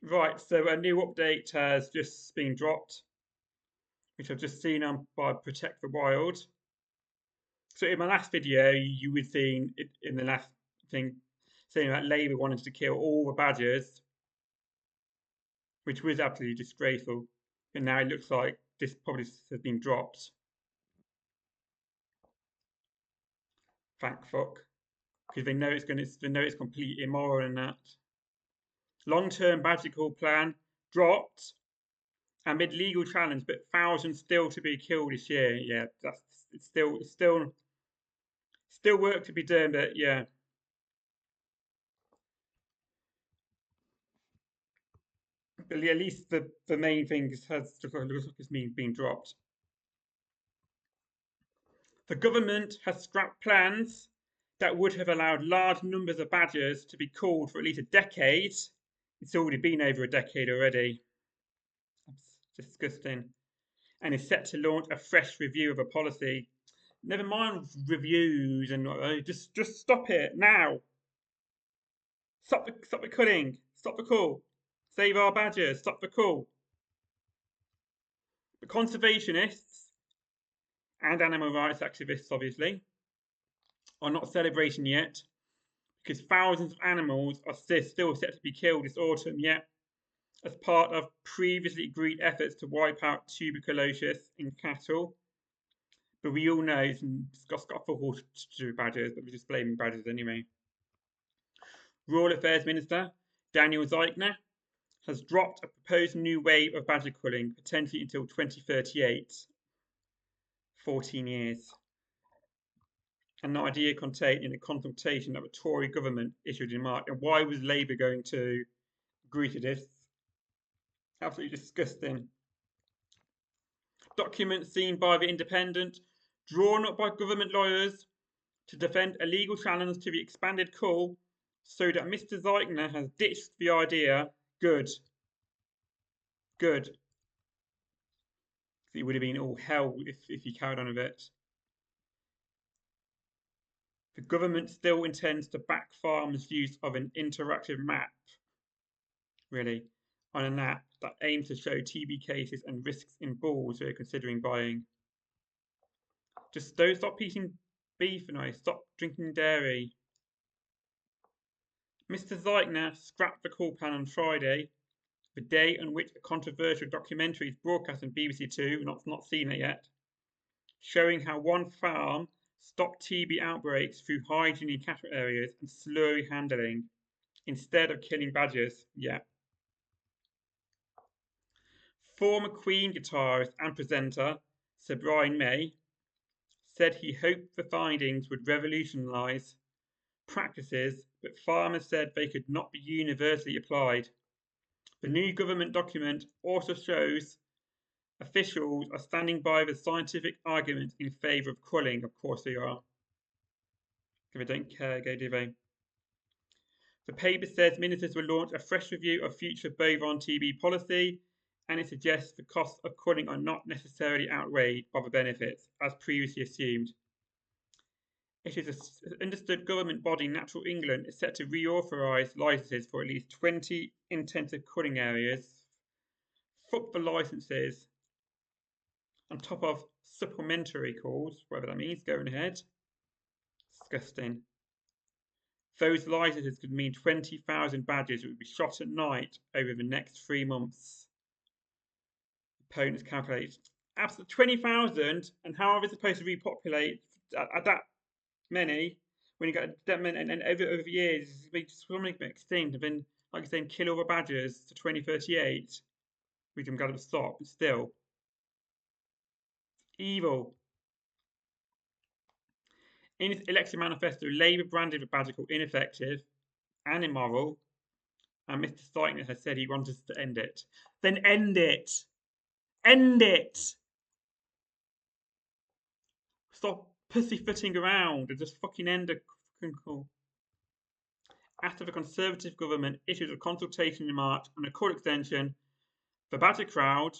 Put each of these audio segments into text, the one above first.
Right, so a new update has just been dropped, which I've just seen on by Protect the Wild. So in my last video, you were seeing it in the last thing saying that Labour wanted to kill all the badgers, which was absolutely disgraceful. And now it looks like this probably has been dropped. Thank fuck, because they know it's completely immoral and that. Long-term badger cull plan dropped amid legal challenge, but thousands still to be killed this year. Yeah, it's still work to be done, but yeah. But at least the main thing looks like it's been dropped. The government has scrapped plans that would have allowed large numbers of badgers to be culled for at least a decade. It's already been over a decade already. That's disgusting. And is set to launch a fresh review of a policy. Never mind reviews and just stop it now. Stop the culling. Stop the cull. Save our badgers. Stop the cull. The conservationists and animal rights activists, obviously, are not celebrating yet because thousands of animals are still set to be killed this autumn yet as part of previously agreed efforts to wipe out tuberculosis in cattle. But we all know it's got fuck all to do with badgers, but we're just blaming badgers anyway. Rural Affairs Minister Daniel Zeichner has dropped a proposed new wave of badger culling, potentially until 2038. 14 years. An idea contained in a consultation that the Tory government issued in March. And why was Labour going to agree to this? Absolutely disgusting. Documents seen by The Independent, drawn up by government lawyers to defend a legal challenge to the expanded cull, so that Mr. Zeichner has ditched the idea. Good. Good. It would have been all hell if he carried on with it. The government still intends to back farmers' use of an interactive map, really, on an app that aims to show TB cases and risks in bulls they're considering buying. Just don't stop eating beef and stop drinking dairy. Mr. Zeichner scrapped the call plan on Friday, the day on which a controversial documentary is broadcast on BBC Two, not seen it yet, showing how one farm stopped TB outbreaks through hygiene in cattle areas and slow handling instead of killing badgers. Yeah. Former Queen guitarist and presenter Sir Brian May said he hoped the findings would revolutionise practices, but farmers said they could not be universally applied. The new government document also shows officials are standing by the scientific argument in favour of culling. Of course they are. If they don't care, go do they? The paper says ministers will launch a fresh review of future bovine TB policy, and it suggests the costs of culling are not necessarily outweighed by the benefits, as previously assumed. It is an understood government body, Natural England, is set to reauthorise licences for at least 20 intensive culling areas. Fuck the licences. On top of supplementary calls, whatever that means, going ahead. Disgusting. Those licenses could mean 20,000 badgers would be shot at night over the next 3 months. Opponents calculate absolutely 20,000, and how are they supposed to repopulate at that many when you got that many? And over the years, they just want to make them extinct, and then, like you're saying, kill all the badgers to 2038, which I'm glad to stop, but still. Evil. In its election manifesto, Labour branded the badger call ineffective and immoral, and Mr. Zeichner has said he wants us to end it. Then end it! End it! Stop pussyfooting around and just fucking end the fucking call. After the Conservative government issued a consultation in March on a call extension, the badger crowd,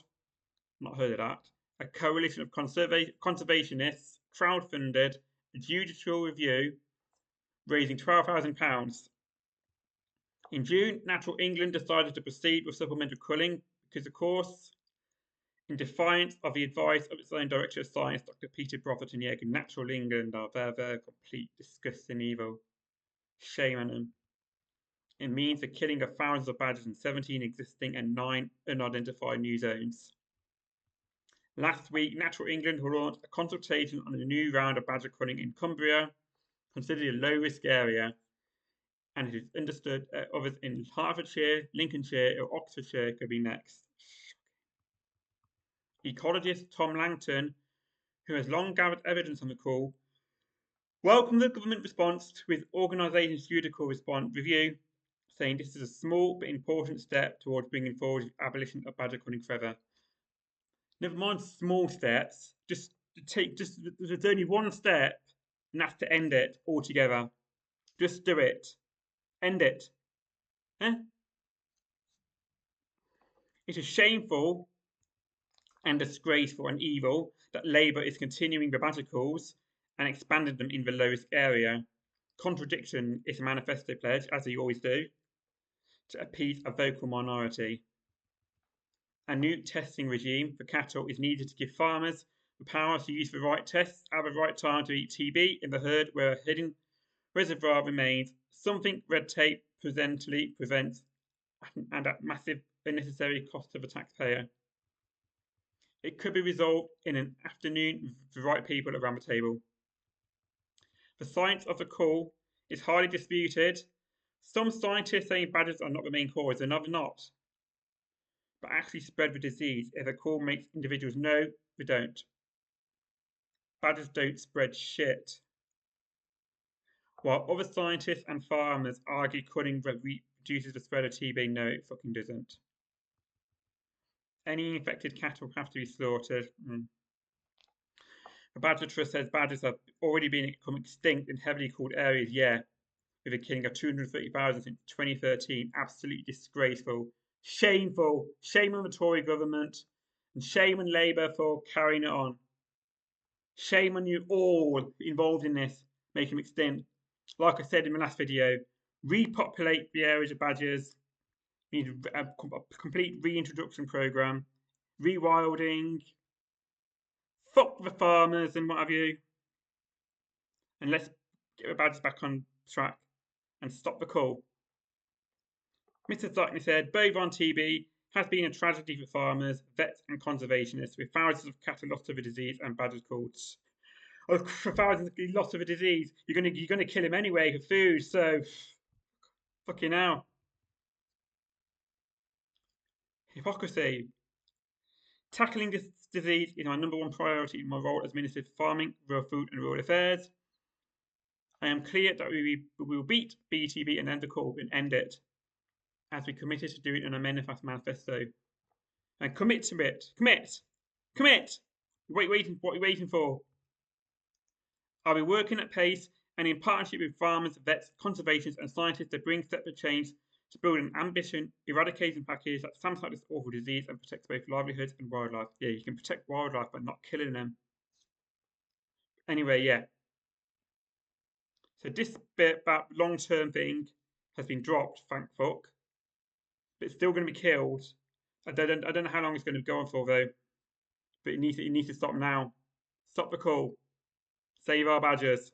not heard of that, a coalition of conservationists, crowdfunded a judicial review raising £12,000. In June, Natural England decided to proceed with supplemental culling because, of course, in defiance of the advice of its own Director of Science, Dr. Peter Brotherton Yeg, Natural England are very complete, disgusting evil. Shame on them. It means the killing of thousands of badgers in 17 existing and 9 unidentified new zones. Last week, Natural England launched a consultation on a new round of badger culling in Cumbria, considered a low-risk area, and it is understood others in Hertfordshire, Lincolnshire, or Oxfordshire could be next. Ecologist Tom Langton, who has long gathered evidence on the cull, welcomed the government response with organisation's judicial response review, saying this is a small but important step towards bringing forward the abolition of badger culling forever. Never mind small steps, there's only one step, and that's to end it altogether. Just do it. End it. Eh? It is shameful and disgraceful and evil that Labour is continuing the badger culls and expanding them in the low-risk area, contradicting its manifesto pledge, as they always do, to appease a vocal minority. A new testing regime for cattle is needed to give farmers the power to use the right tests at the right time to eat TB in the herd where a hidden reservoir remains, something red tape presently prevents and at massive unnecessary cost to the taxpayer. It could be resolved in an afternoon with the right people around the table. The science of the cull is highly disputed. Some scientists saying badgers are not the main cause and others not, but actually spread the disease if the cull makes individuals know they don't. Badgers don't spread shit. While other scientists and farmers argue culling reduces the spread of TB, no, it fucking doesn't. Any infected cattle have to be slaughtered. The Badger Trust says badgers have already become extinct in heavily culled areas, yeah, with a killing of 230,000 since 2013. Absolutely disgraceful. Shameful. Shame on the Tory government and shame on Labour for carrying it on. Shame on you all involved in this, making them extinct. Like I said in my last video, repopulate the areas of badgers. We need a complete reintroduction program, rewilding, fuck the farmers and what have you, and let's get the badgers back on track and stop the cull. Mr. Zuckney said, bovine TB has been a tragedy for farmers, vets and conservationists, with thousands of cattle lost to the disease and badgers culled. Oh, for thousands lost to the disease, you're gonna kill him anyway for food, so fucking hell. Hypocrisy. Tackling this disease is my number one priority in my role as Minister for Farming, Rural Food and Rural Affairs. I am clear that we will beat BTB and end the cull and end it, as we committed to doing in our manifesto. And commit to it. Commit! Commit! What are you waiting for? I'll be working at pace and in partnership with farmers, vets, conservationists and scientists to bring steps of change to build an ambitious eradication package that stamps out this awful disease and protects both livelihoods and wildlife. Yeah, you can protect wildlife by not killing them. Anyway, yeah. So this bit about long-term thing has been dropped, thank fuck. But it's still going to be killed. I don't know how long it's going to go on for though. But it needs to stop now. Stop the cull. Save our badgers.